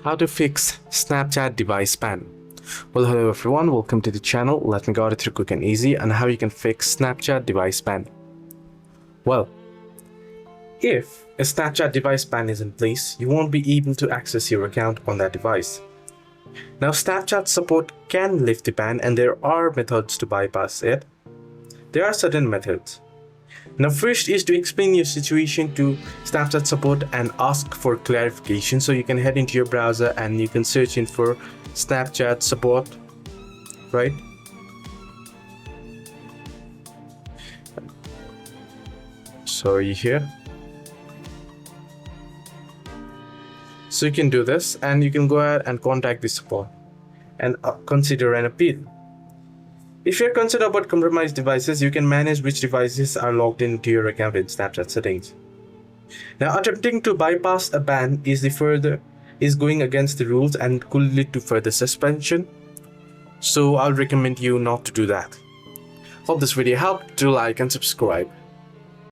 How to fix Snapchat device ban. Well, hello everyone, welcome to the channel. Let me guide you through quick and easy on how you can fix Snapchat device ban. Well, if a Snapchat device ban is in place, you won't be able to access your account on that device. Now, Snapchat support can lift the ban and there are methods to bypass it. There are certain methods. Now, first is to explain your situation to Snapchat support and ask for clarification. So you can head into your browser and you can search in for Snapchat support, right? Sorry, here. So you can do this and you can go ahead and contact the support and consider an appeal. If you're concerned about compromised devices, you can manage which devices are logged into your account in Snapchat settings. Now, attempting to bypass a ban is going against the rules and could lead to further suspension. So I'll recommend you not to do that. Hope this video helped. Do like and subscribe.